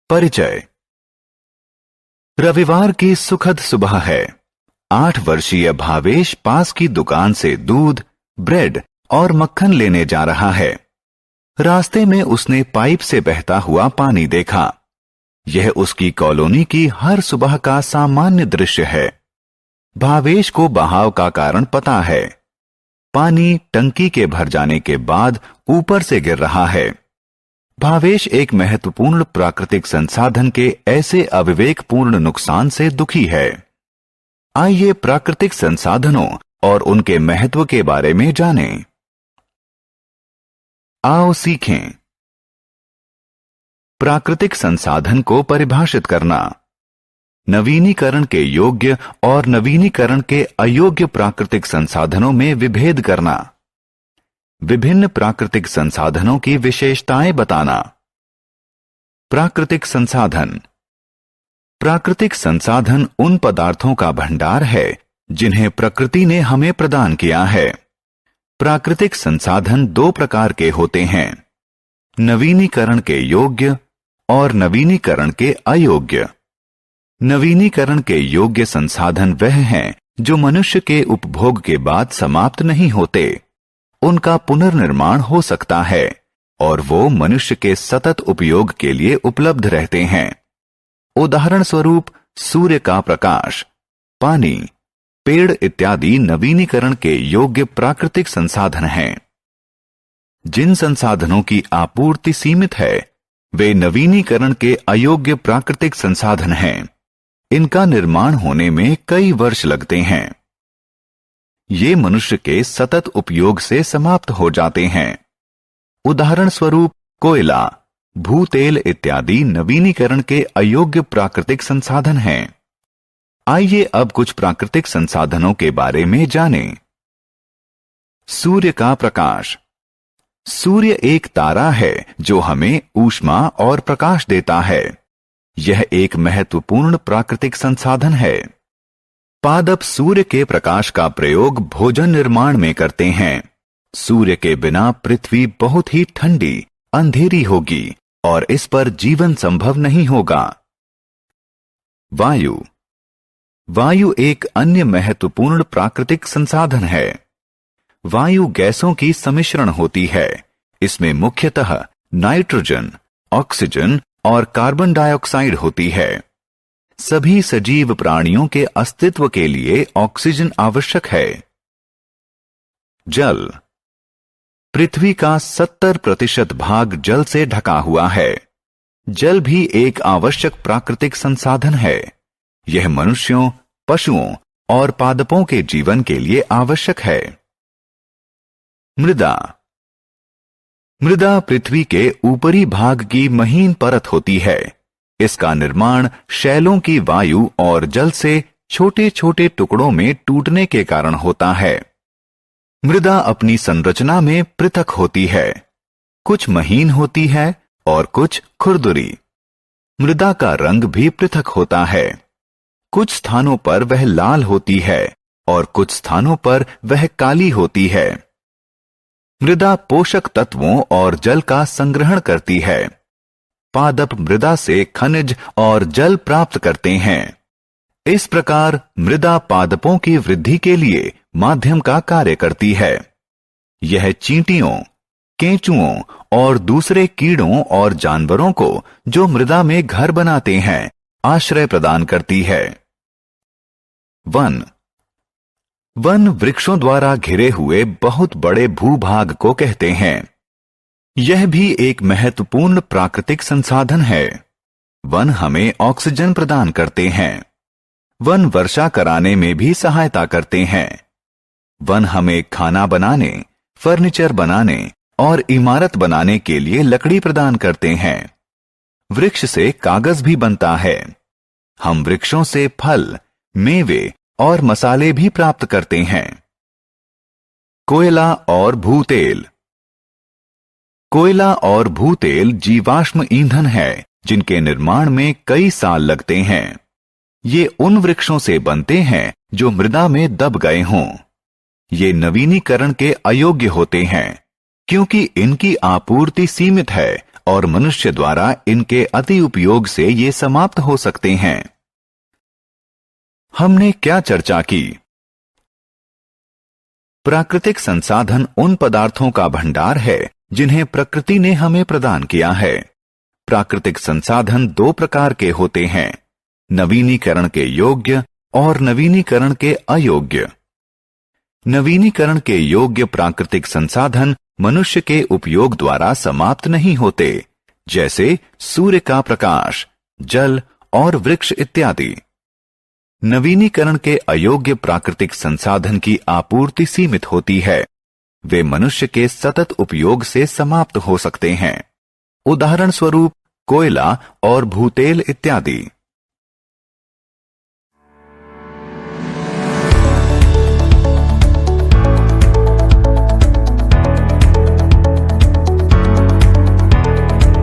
परिचय। रविवार की सुखद सुबह है। 8 वर्षीय भावेश पास की दुकान से दूध, ब्रेड और मक्खन लेने जा रहा है। रास्ते में उसने पाइप से बहता हुआ पानी देखा। यह उसकी कॉलोनी की हर सुबह का सामान्य दृश्य है। भावेश को बहाव का कारण पता है। पानी टंकी के भर जाने के बाद ऊपर से गिर रहा है। भावेश एक महत्वपूर्ण प्राकृतिक संसाधन के ऐसे अविवेकपूर्ण नुकसान से दुखी है। आइए प्राकृतिक संसाधनों और उनके महत्व के बारे में जानें। आओ सीखें। प्राकृतिक संसाधन को परिभाषित करना, नवीनीकरण के योग्य और नवीनीकरण के अयोग्य प्राकृतिक संसाधनों में विभेद करना, विभिन्न प्राकृतिक संसाधनों की विशेषताएं बताना। प्राकृतिक संसाधन। प्राकृतिक संसाधन उन पदार्थों का भंडार है जिन्हें प्रकृति ने हमें प्रदान किया है। प्राकृतिक संसाधन 2 प्रकार के होते हैं, नवीनीकरण के योग्य और नवीनीकरण के अयोग्य। नवीनीकरण के योग्य संसाधन वह हैं जो मनुष्य के उपभोग के बाद समाप्त नहीं होते। उनका पुनर्निर्माण हो सकता है और वो मनुष्य के सतत उपयोग के लिए उपलब्ध रहते हैं। उदाहरण स्वरूप सूर्य का प्रकाश, पानी, पेड़ इत्यादि नवीनीकरण के योग्य प्राकृतिक संसाधन हैं। जिन संसाधनों की आपूर्ति सीमित है वे नवीनीकरण के अयोग्य प्राकृतिक संसाधन हैं। इनका निर्माण होने में कई वर्ष लगते हैं। ये मनुष्य के सतत उपयोग से समाप्त हो जाते हैं। उदाहरण स्वरूप कोयला, भूतेल इत्यादि नवीनीकरण के अयोग्य प्राकृतिक संसाधन हैं। आइए अब कुछ प्राकृतिक संसाधनों के बारे में जानें। सूर्य का प्रकाश। सूर्य एक तारा है जो हमें ऊष्मा और प्रकाश देता है। यह एक महत्वपूर्ण प्राकृतिक संसाधन है। पादप सूर्य के प्रकाश का प्रयोग भोजन निर्माण में करते हैं। सूर्य के बिना पृथ्वी बहुत ही ठंडी, अंधेरी होगी और इस पर जीवन संभव नहीं होगा। वायु। वायु एक अन्य महत्वपूर्ण प्राकृतिक संसाधन है। वायु गैसों की सम्मिश्रण होती है। इसमें मुख्यतः नाइट्रोजन, ऑक्सीजन और कार्बन डाइऑक्साइड होती है। सभी सजीव प्राणियों के अस्तित्व के लिए ऑक्सीजन आवश्यक है। जल। पृथ्वी का 70% भाग जल से ढका हुआ है। जल भी एक आवश्यक प्राकृतिक संसाधन है। यह मनुष्यों, पशुओं और पादपों के जीवन के लिए आवश्यक है। मृदा। मृदा पृथ्वी के ऊपरी भाग की महीन परत होती है। इसका निर्माण शैलों की वायु और जल से छोटे छोटे टुकड़ों में टूटने के कारण होता है। मृदा अपनी संरचना में पृथक होती है। कुछ महीन होती है और कुछ खुरदुरी। मृदा का रंग भी पृथक होता है। कुछ स्थानों पर वह लाल होती है और कुछ स्थानों पर वह काली होती है। मृदा पोषक तत्वों और जल का संग्रहण करती है। पादप मृदा से खनिज और जल प्राप्त करते हैं। इस प्रकार मृदा पादपों की वृद्धि के लिए माध्यम का कार्य करती है। यह चींटियों, केंचुओं और दूसरे कीड़ों और जानवरों को जो मृदा में घर बनाते हैं आश्रय प्रदान करती है। वन। वन वृक्षों द्वारा घिरे हुए बहुत बड़े भूभाग को कहते हैं। यह भी एक महत्वपूर्ण प्राकृतिक संसाधन है। वन हमें ऑक्सीजन प्रदान करते हैं। वन वर्षा कराने में भी सहायता करते हैं। वन हमें खाना बनाने, फर्नीचर बनाने और इमारत बनाने के लिए लकड़ी प्रदान करते हैं। वृक्ष से कागज भी बनता है। हम वृक्षों से फल, मेवे और मसाले भी प्राप्त करते हैं। कोयला और भूतेल। कोयला और भूतेल जीवाश्म ईंधन है जिनके निर्माण में कई साल लगते हैं। ये उन वृक्षों से बनते हैं जो मृदा में दब गए हों। ये नवीनीकरण के अयोग्य होते हैं, क्योंकि इनकी आपूर्ति सीमित है और मनुष्य द्वारा इनके अति उपयोग से ये समाप्त हो सकते हैं। हमने क्या चर्चा की? प्राकृतिक संसाधन उन पदार्थों का भंडार है जिन्हें प्रकृति ने हमें प्रदान किया है। प्राकृतिक संसाधन दो प्रकार के होते हैं, नवीनीकरण के योग्य और नवीनीकरण के अयोग्य। नवीनीकरण के योग्य प्राकृतिक संसाधन मनुष्य के उपयोग द्वारा समाप्त नहीं होते, जैसे सूर्य का प्रकाश, जल और वृक्ष इत्यादि। नवीनीकरण के अयोग्य प्राकृतिक संसाधन की आपूर्ति सीमित होती है, वे मनुष्य के सतत उपयोग से समाप्त हो सकते हैं। उदाहरण स्वरूप कोयला और भूतेल इत्यादि।